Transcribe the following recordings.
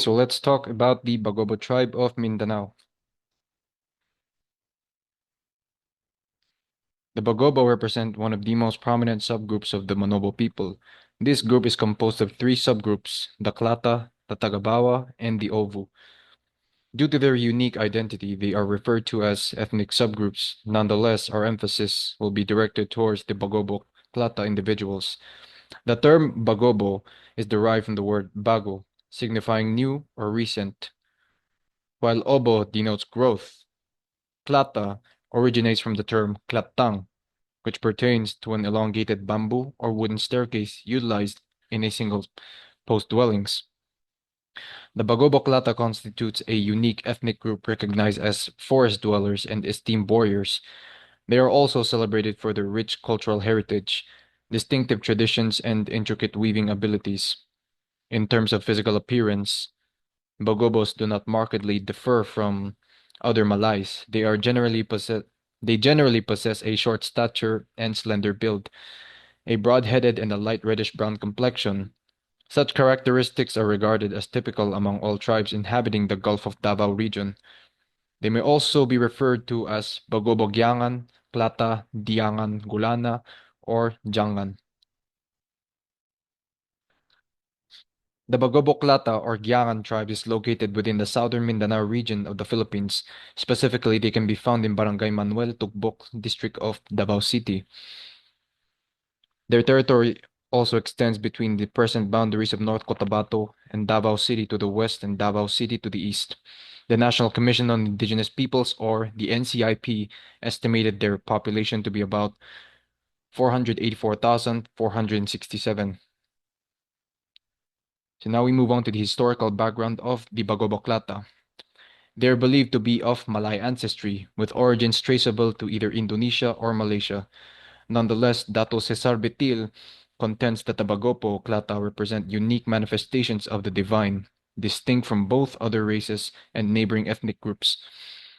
So let's talk about the Bagobo tribe of Mindanao. The Bagobo represent one of the most prominent subgroups of the Manobo people. This group is composed of three subgroups, the Klata, the Tagabawa, and the Ovu. Due to their unique identity, they are referred to as ethnic subgroups. Nonetheless, our emphasis will be directed towards the Bagobo Klata individuals. The term Bagobo is derived from the word bago, signifying new or recent, while Obo denotes growth. Klata originates from the term klatang, which pertains to an elongated bamboo or wooden staircase utilized in a single post dwellings. The Bagobo Klata constitutes a unique ethnic group recognized as forest dwellers and esteemed warriors. They are also celebrated for their rich cultural heritage, distinctive traditions, and intricate weaving abilities. In terms of physical appearance, Bagobos do not markedly differ from other Malays. They generally possess a short stature and slender build, a broad-headed and a light reddish-brown complexion. Such characteristics are regarded as typical among all tribes inhabiting the Gulf of Davao region. They may also be referred to as Bagobogyangan, Plata, Diangan, Gulana, or Jangan. The Bagoboklata or Gyangan tribe is located within the southern Mindanao region of the Philippines. Specifically, they can be found in Barangay Manuel, Tukbok, district of Davao City. Their territory also extends between the present boundaries of North Cotabato and Davao City to the west and Davao City to the east. The National Commission on Indigenous Peoples, or the NCIP, estimated their population to be about 484,467. So now we move on to the historical background of the Bagoboklata. They are believed to be of Malay ancestry, with origins traceable to either Indonesia or Malaysia. Nonetheless, Dato Cesar Betil contends that the Bagopo Klata represent unique manifestations of the divine, distinct from both other races and neighboring ethnic groups,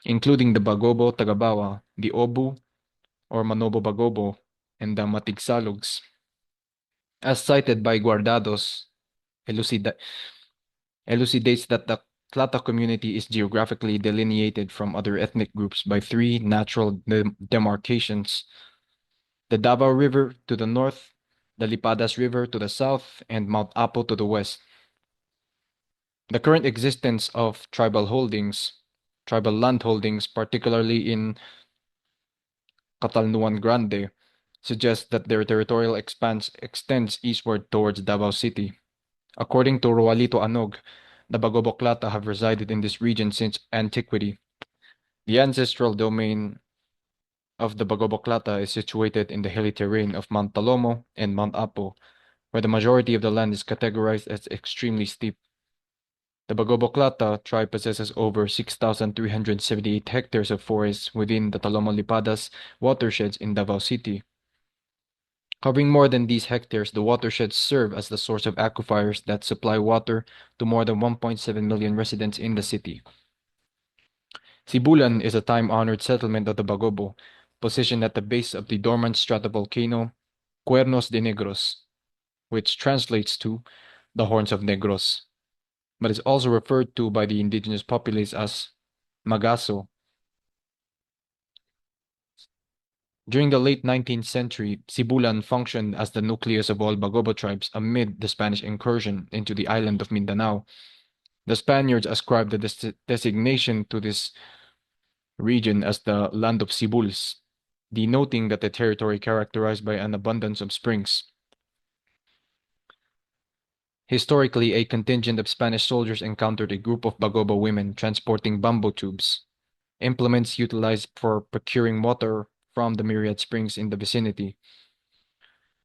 including the Bagobo Tagabawa, the Obu or Manobo Bagobo, and the Matigsalogs. As cited by Guardados, elucida- elucidates that the Klata community is geographically delineated from other ethnic groups by three natural demarcations: the Davao River to the north, the Lipadas River to the south, and Mount Apo to the west. The current existence of tribal land holdings, particularly in Catalnuan Grande, suggests that their territorial expanse extends eastward towards Davao City. According to Roalito Anog, the Bagoboklata have resided in this region since antiquity. The ancestral domain of the Bagoboklata is situated in the hilly terrain of Mount Talomo and Mount Apo, where the majority of the land is categorized as extremely steep. The Bagoboklata tribe possesses over 6,378 hectares of forests within the Talomo-Lipadas watersheds in Davao City. Covering more than these hectares, the watersheds serve as the source of aquifers that supply water to more than 1.7 million residents in the city. Sibulan is a time-honored settlement of the Bagobo, positioned at the base of the dormant stratovolcano Cuernos de Negros, which translates to the Horns of Negros, but is also referred to by the indigenous populace as Magaso. During the late 19th century, Sibulan functioned as the nucleus of all Bagobo tribes amid the Spanish incursion into the island of Mindanao. The Spaniards ascribed the designation to this region as the Land of Sibuls, denoting that the territory characterized by an abundance of springs. Historically, a contingent of Spanish soldiers encountered a group of Bagobo women transporting bamboo tubes, implements utilized for procuring water from the myriad springs in the vicinity.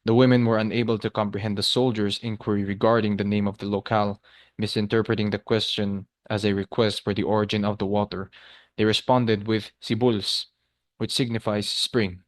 The women were unable to comprehend the soldiers' inquiry regarding the name of the locale, misinterpreting the question as a request for the origin of the water. They responded with Sibuls, which signifies spring.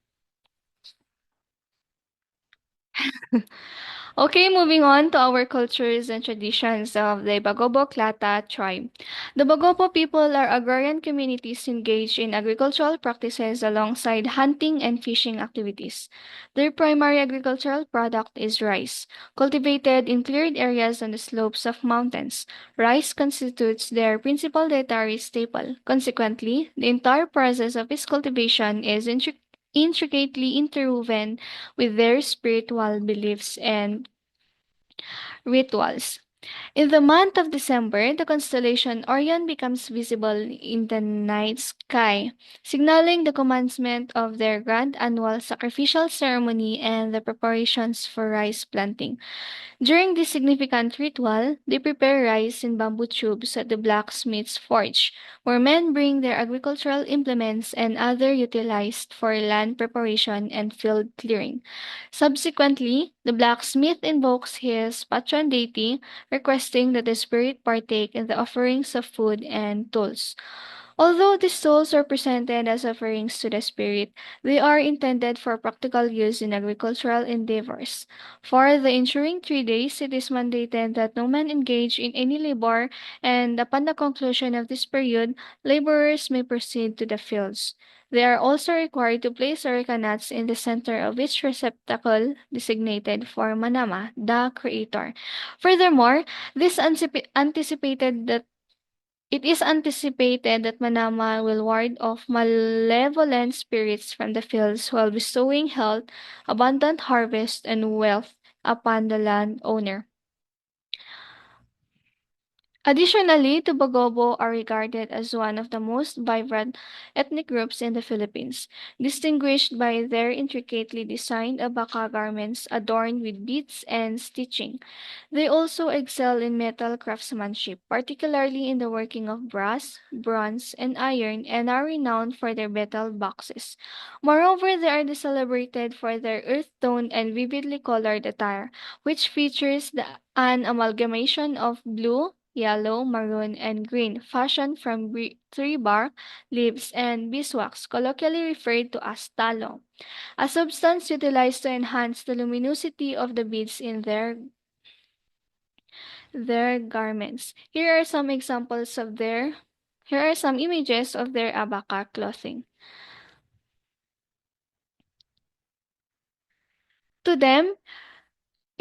Okay, moving on to our cultures and traditions of the Bagobo Klata tribe. The Bagobo people are agrarian communities engaged in agricultural practices alongside hunting and fishing activities. Their primary agricultural product is rice, cultivated in cleared areas on the slopes of mountains. Rice constitutes their principal dietary staple. Consequently, the entire process of its cultivation is intricately interwoven with their spiritual beliefs and rituals. In the month of December, the constellation Orion becomes visible in the night sky, signaling the commencement of their grand annual sacrificial ceremony and the preparations for rice planting. During this significant ritual, they prepare rice in bamboo tubes at the blacksmith's forge, where men bring their agricultural implements and other utilized for land preparation and field clearing. Subsequently, the blacksmith invokes his patron deity, requesting that the spirit partake in the offerings of food and tools. Although these tools are presented as offerings to the spirit, they are intended for practical use in agricultural endeavors. For the ensuing 3 days, it is mandated that no man engage in any labor, and upon the conclusion of this period, laborers may proceed to the fields. They are also required to place areca nuts in the center of each receptacle designated for Manama, the creator. Furthermore, this anticipated that it is anticipated that Manama will ward off malevolent spirits from the fields while bestowing health, abundant harvest, and wealth upon the landowner. Additionally, Tubagobo are regarded as one of the most vibrant ethnic groups in the Philippines, distinguished by their intricately designed abaka garments adorned with beads and stitching. They also excel in metal craftsmanship, particularly in the working of brass, bronze, and iron, and are renowned for their metal boxes. Moreover, they are celebrated for their earth-toned and vividly colored attire, which features an amalgamation of blue, yellow, maroon, and green, fashioned from tree bark, leaves, and beeswax, colloquially referred to as talo, a substance utilized to enhance the luminosity of the beads in their garments. Here are some images of their abaka clothing. To them,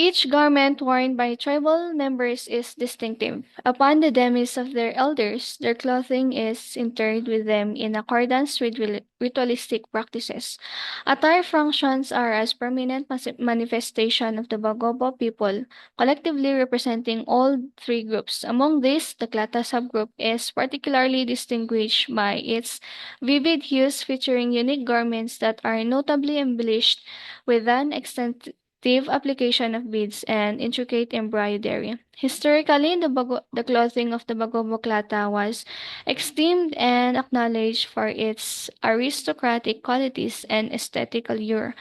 each garment worn by tribal members is distinctive. Upon the demise of their elders, their clothing is interred with them in accordance with ritualistic practices. Attire functions are as permanent manifestation of the Bagobo people, collectively representing all three groups. Among these, the Klata subgroup is particularly distinguished by its vivid hues featuring unique garments that are notably embellished with an extent application of beads and intricate embroidery. Historically, the clothing of the Bagobo Klata was esteemed and acknowledged for its aristocratic qualities and aesthetic allure.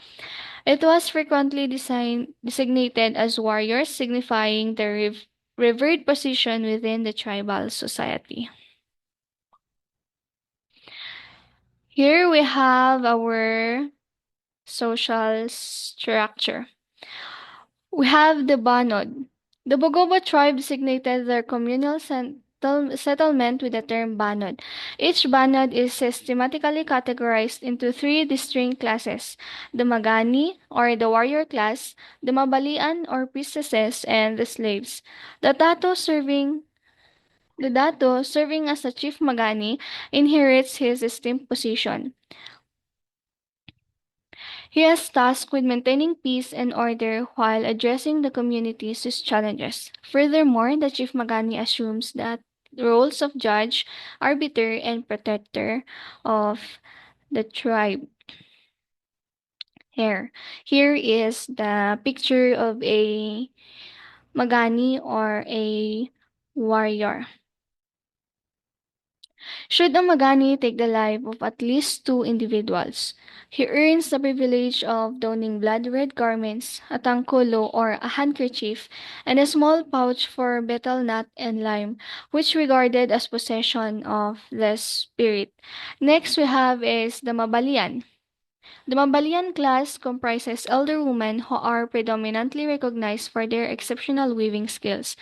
It was frequently designated as warriors, signifying their revered position within the tribal society. Here we have our social structure. We have the Banod. The Bogobo tribe designated their communal settlement with the term Banod. Each Banod is systematically categorized into three distinct classes: the Magani, or the warrior class, the Mabalian, or priestesses, and the slaves. The Tato serving the Dato, serving as a chief Magani, inherits his esteemed position. He is tasked with maintaining peace and order while addressing the community's challenges. Furthermore, the Chief Magani assumes that the roles of judge, arbiter, and protector of the tribe. Here is the picture of a Magani or a warrior. Should a Magani take the life of at least two individuals, he earns the privilege of donning blood-red garments, a tangkolo or a handkerchief, and a small pouch for betel nut and lime, which regarded as possession of the spirit. Next we have is the Mabalian. The Mambalian class comprises elder women who are predominantly recognized for their exceptional weaving skills.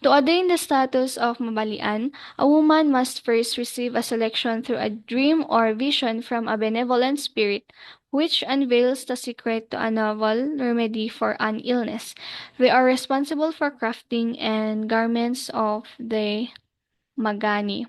To attain the status of Mabalian, a woman must first receive a selection through a dream or vision from a benevolent spirit, which unveils the secret to a novel remedy for an illness. They are responsible for crafting and garments of the Magani.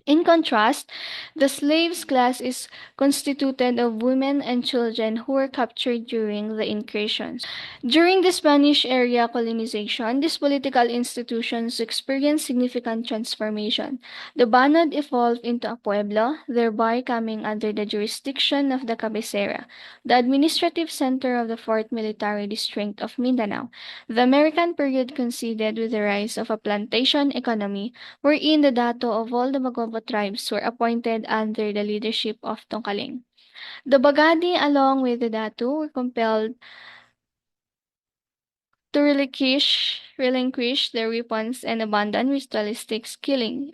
In contrast, the slaves class is constituted of women and children who were captured during the incursions. During the Spanish area colonization, these political institutions experienced significant transformation. The Banod evolved into a pueblo, thereby coming under the jurisdiction of the cabecera, the administrative center of the Fourth Military District of Mindanao. The American period coincided with the rise of a plantation economy wherein the dato of all the Bagobo tribes were appointed under the leadership of Tongkaling. The Bagadi, along with the dato, were compelled to relinquish their weapons and abandon ritualistic killings,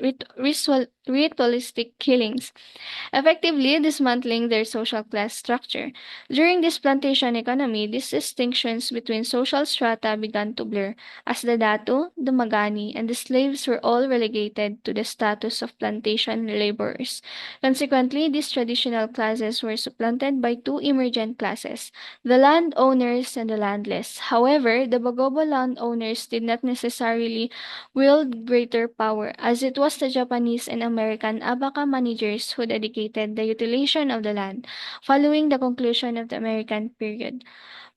effectively dismantling their social class structure. During this plantation economy, these distinctions between social strata began to blur, as the Datu, the Magani, and the slaves were all relegated to the status of plantation laborers. Consequently, these traditional classes were supplanted by two emergent classes, the landowners and the landless. However, the Bagobo landowners did not necessarily wield greater power, as it was the Japanese and American Abaca managers who dedicated the utilization of the land following the conclusion of the American period.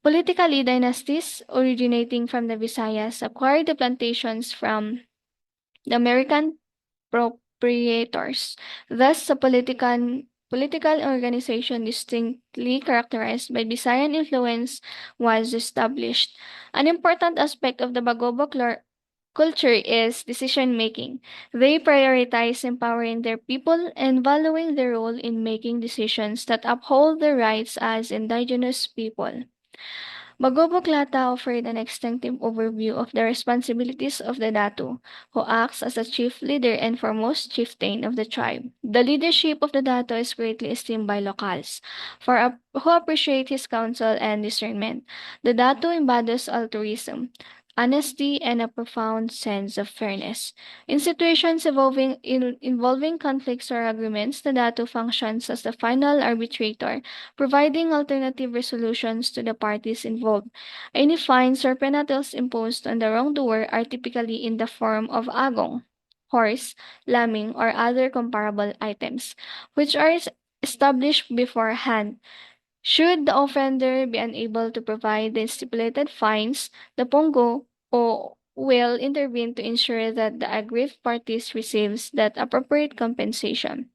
Politically, dynasties originating from the Visayas acquired the plantations from the American proprietors. Thus, a political organization distinctly characterized by Visayan influence was established. An important aspect of the Bagobo culture is decision making. They prioritize empowering their people and valuing their role in making decisions that uphold their rights as indigenous people. Magoboklata offered an extensive overview of the responsibilities of the Datu, who acts as a chief leader and foremost chieftain of the tribe. The leadership of the Datu is greatly esteemed by locals, who appreciate his counsel and discernment. The Datu embodies altruism, honesty, and a profound sense of fairness. In situations involving conflicts or agreements, the Datu functions as the final arbitrator, providing alternative resolutions to the parties involved. Any fines or penalties imposed on the wrongdoer are typically in the form of agong, horse, laming, or other comparable items, which are established beforehand. Should the offender be unable to provide the stipulated fines, the pongo will intervene to ensure that the aggrieved parties receives that appropriate compensation.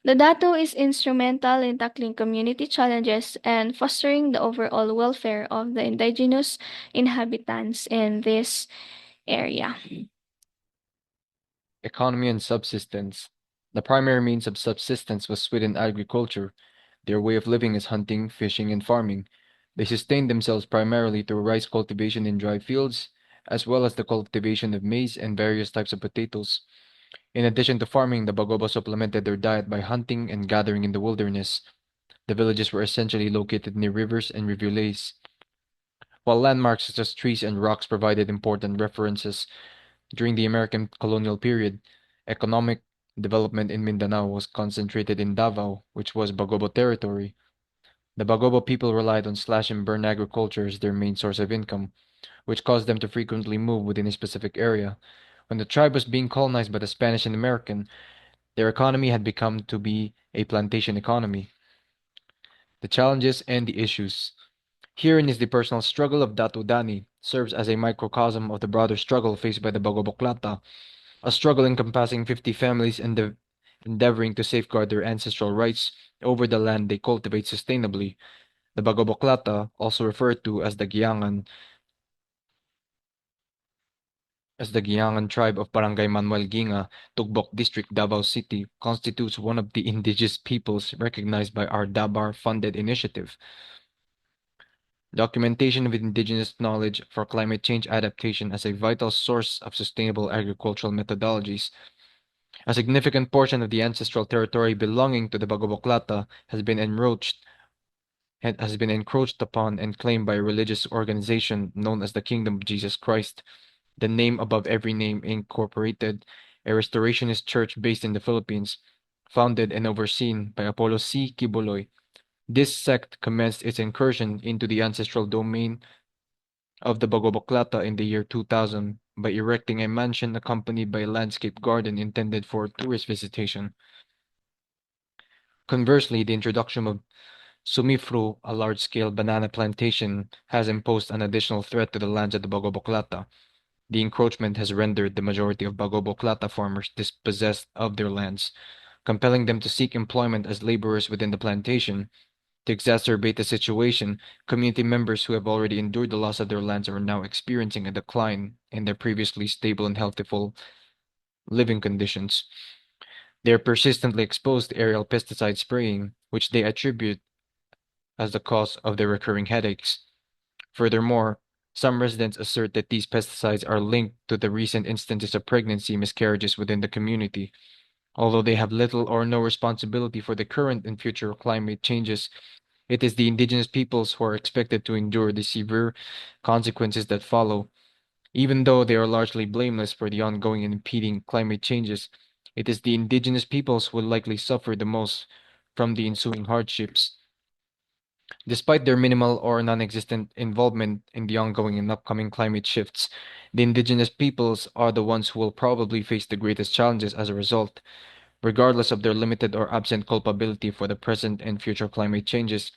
The DATO is instrumental in tackling community challenges and fostering the overall welfare of the indigenous inhabitants in this area. Economy and subsistence. The primary means of subsistence was Sweden agriculture. Their way of living is hunting, fishing, and farming. They sustained themselves primarily through rice cultivation in dry fields, as well as the cultivation of maize and various types of potatoes. In addition to farming, the Bagobo supplemented their diet by hunting and gathering in the wilderness. The villages were essentially located near rivers and rivulets, while landmarks such as trees and rocks provided important references. During the American colonial period, economic development in Mindanao was concentrated in Davao, which was Bagobo territory. The Bagobo people relied on slash and burn agriculture as their main source of income, which caused them to frequently move within a specific area. When the tribe was being colonized by the Spanish and American, their economy had become to be a plantation economy. The challenges and the issues. Herein is the personal struggle of Datu Dani, serves as a microcosm of the broader struggle faced by the Bagoboklata, a struggle encompassing 50 families endeavoring to safeguard their ancestral rights over the land they cultivate sustainably. The Bagoboklata, also referred to as the Giangan tribe of Barangay Manuel Ginga, Tugbok District, Davao City, constitutes one of the indigenous peoples recognized by our DABAR-funded initiative. Documentation of indigenous knowledge for climate change adaptation as a vital source of sustainable agricultural methodologies. A significant portion of the ancestral territory belonging to the Bagoboklata has been encroached upon and claimed by a religious organization known as the Kingdom of Jesus Christ. The Name Above Every Name Incorporated, a restorationist church based in the Philippines, founded and overseen by Apollo C. Kiboloy. This sect commenced its incursion into the ancestral domain of the Bagoboklata in the year 2000 by erecting a mansion accompanied by a landscape garden intended for tourist visitation. Conversely, the introduction of Sumifru, a large-scale banana plantation, has imposed an additional threat to the lands of the Bagoboklata. The encroachment has rendered the majority of Bagoboklata farmers dispossessed of their lands, compelling them to seek employment as laborers within the plantation. To exacerbate the situation, community members who have already endured the loss of their lands are now experiencing a decline in their previously stable and healthful living conditions. They are persistently exposed to aerial pesticide spraying, which they attribute as the cause of their recurring headaches. Furthermore, some residents assert that these pesticides are linked to the recent instances of pregnancy miscarriages within the community. Although they have little or no responsibility for the current and future climate changes, it is the indigenous peoples who are expected to endure the severe consequences that follow. Even though they are largely blameless for the ongoing and impeding climate changes, it is the indigenous peoples who will likely suffer the most from the ensuing hardships. Despite their minimal or non-existent involvement in the ongoing and upcoming climate shifts, the indigenous peoples are the ones who will probably face the greatest challenges as a result. Regardless of their limited or absent culpability for the present and future climate changes,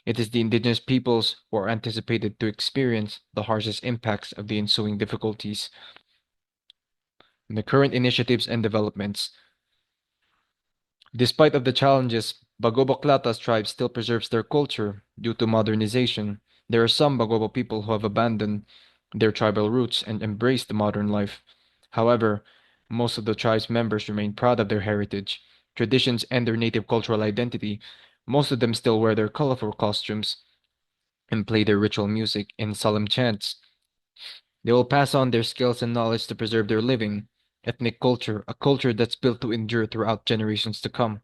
it is the indigenous peoples who are anticipated to experience the harshest impacts of the ensuing difficulties. The current initiatives and developments. Despite of the challenges, Bagobo Klata's tribe still preserves their culture due to modernization. There are some Bagobo people who have abandoned their tribal roots and embraced the modern life. However, most of the tribe's members remain proud of their heritage, traditions, and their native cultural identity. Most of them still wear their colorful costumes and play their ritual music in solemn chants. They will pass on their skills and knowledge to preserve their living, ethnic culture, a culture that's built to endure throughout generations to come.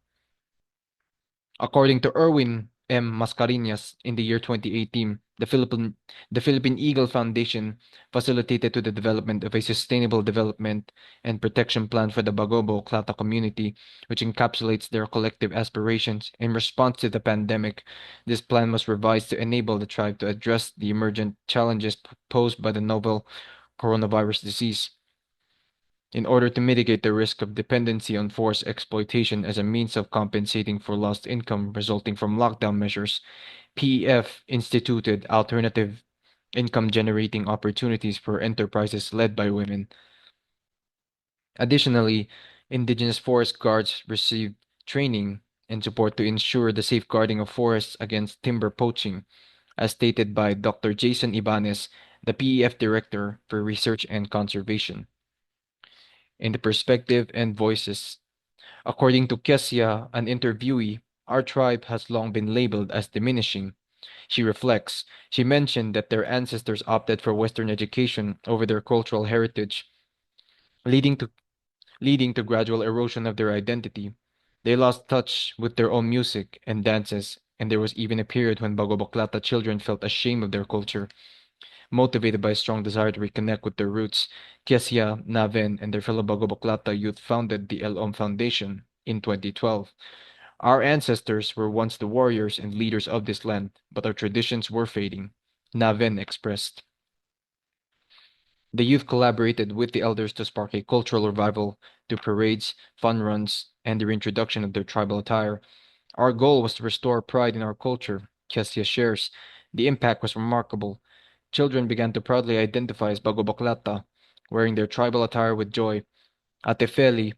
According to Erwin M. Mascarenhas, in the year 2018, the Philippine Eagle Foundation facilitated to the development of a sustainable development and protection plan for the Bagobo Klata community, which encapsulates their collective aspirations. In response to the pandemic, this plan was revised to enable the tribe to address the emergent challenges posed by the novel coronavirus disease. In order to mitigate the risk of dependency on forced exploitation as a means of compensating for lost income resulting from lockdown measures, PEF instituted alternative income generating opportunities for enterprises led by women. Additionally, indigenous forest guards received training and support to ensure the safeguarding of forests against timber poaching, as stated by Dr. Jason Ibanez, the PEF Director for Research and Conservation. In the perspective and voices, according to Kessia, an interviewee, our tribe has long been labeled as diminishing. She reflects. She mentioned that their ancestors opted for Western education over their cultural heritage, leading to leading to gradual erosion of their identity. They lost touch with their own music and dances, and there was even a period when Bagoboklata children felt ashamed of their culture. Motivated by a strong desire to reconnect with their roots, Kessia, Naven, and their fellow Bagoboklata youth founded the El Foundation in 2012. Our ancestors were once the warriors and leaders of this land, but our traditions were fading. Naven expressed. The youth collaborated with the elders to spark a cultural revival through parades, fun runs, and the reintroduction of their tribal attire. Our goal was to restore pride in our culture, Kessia shares. The impact was remarkable. Children began to proudly identify as Bagobaklata, wearing their tribal attire with joy. Ate Feli,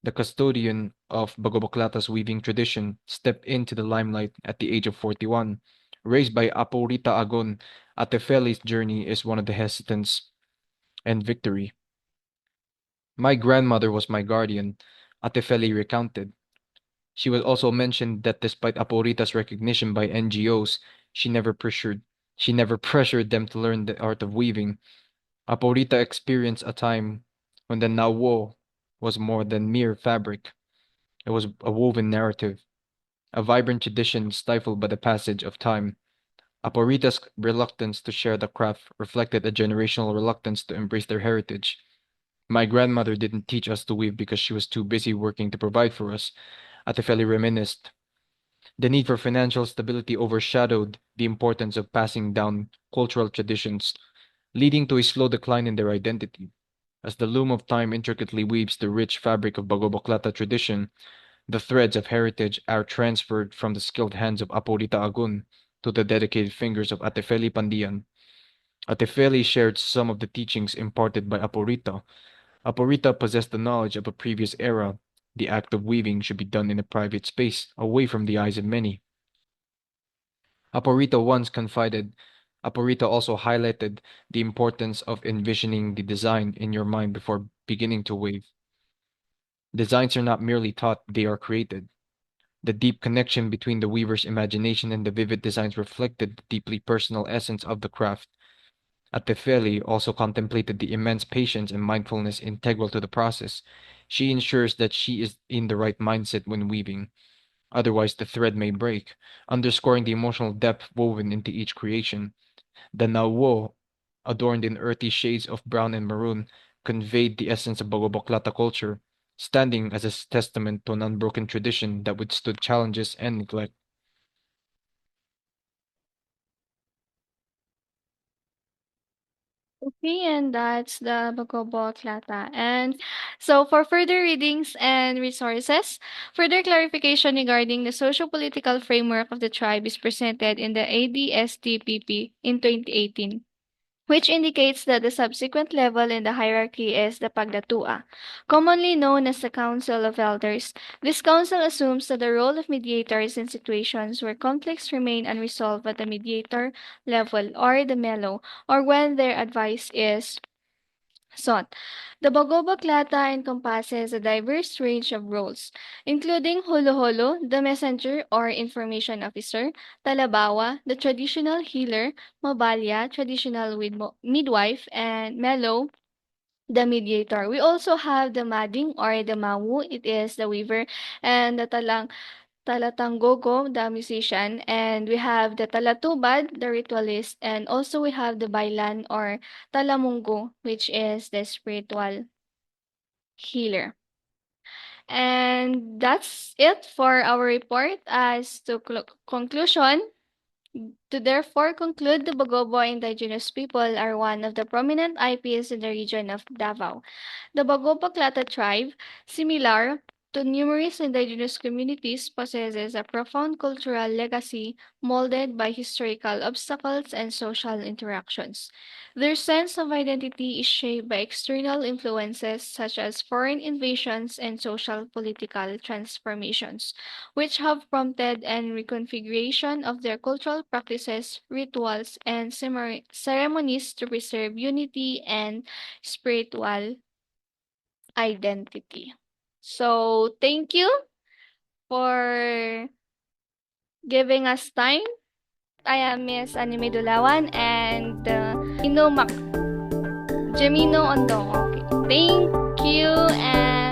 the custodian of Bagobaklata's weaving tradition, stepped into the limelight at the age of 41. Raised by Apo Rita Agon, Ate Feli's journey is one of the hesitance and victory. My grandmother was my guardian, Ate Feli recounted. She was also mentioned that despite Apo Rita's recognition by NGOs, she never pressured she never pressured them to learn the art of weaving. Apo Rita experienced a time when the Nawo was more than mere fabric. It was a woven narrative, a vibrant tradition stifled by the passage of time. Aporita's reluctance to share the craft reflected a generational reluctance to embrace their heritage. My grandmother didn't teach us to weave because she was too busy working to provide for us, Atefeli reminisced. The need for financial stability overshadowed the importance of passing down cultural traditions, leading to a slow decline in their identity. As the loom of time intricately weaves the rich fabric of Bagobaklata tradition, the threads of heritage are transferred from the skilled hands of Apolita Agun to the dedicated fingers of Atefeli Pandian. Atefeli shared some of the teachings imparted by Aporita. Aporita possessed the knowledge of a previous era. The act of weaving should be done in a private space, away from the eyes of many. Aporita once confided. Aporita also highlighted the importance of envisioning the design in your mind before beginning to weave. Designs are not merely taught, they are created. The deep connection between the weaver's imagination and the vivid designs reflected the deeply personal essence of the craft. Atefeli also contemplated the immense patience and mindfulness integral to the process. She ensures that she is in the right mindset when weaving, otherwise the thread may break, underscoring the emotional depth woven into each creation. The Nawo, adorned in earthy shades of brown and maroon, conveyed the essence of Bagoboklata culture, standing as a testament to an unbroken tradition that withstood challenges and neglect. Okay, and that's the Bagobo Klata. And so for further readings and resources, further clarification regarding the socio-political framework of the tribe is presented in the ADSTPP in 2018, which indicates that the subsequent level in the hierarchy is the Pagdatua, commonly known as the Council of Elders. This council assumes that the role of mediators in situations where conflicts remain unresolved at the mediator level or the melo, or when their advice is sought. The Bagoba Klata encompasses a diverse range of roles, including Holo-Holo, the messenger or information officer, Talabawa, the traditional healer, Mabalya, traditional midwife, and Melo, the mediator. We also have the Mading or the Mawu, it is the weaver, and the Talatanggogo, the musician, and we have the Talatubad, the ritualist, and also we have the Bailan or Talamungo, which is the spiritual healer. And that's it for our report. As to conclusion, to therefore conclude, the Bagobo indigenous people are one of the prominent IPs in the region of Davao. The Bagopa-Clata tribe, similar to numerous indigenous communities, possesses a profound cultural legacy molded by historical obstacles and social interactions. Their sense of identity is shaped by external influences such as foreign invasions and social political transformations, which have prompted an reconfiguration of their cultural practices, rituals, and ceremonies to preserve unity and spiritual identity. So, thank you for giving us time. I am Miss Anime Dulawan and Gemino Ondong. Okay. Thank you and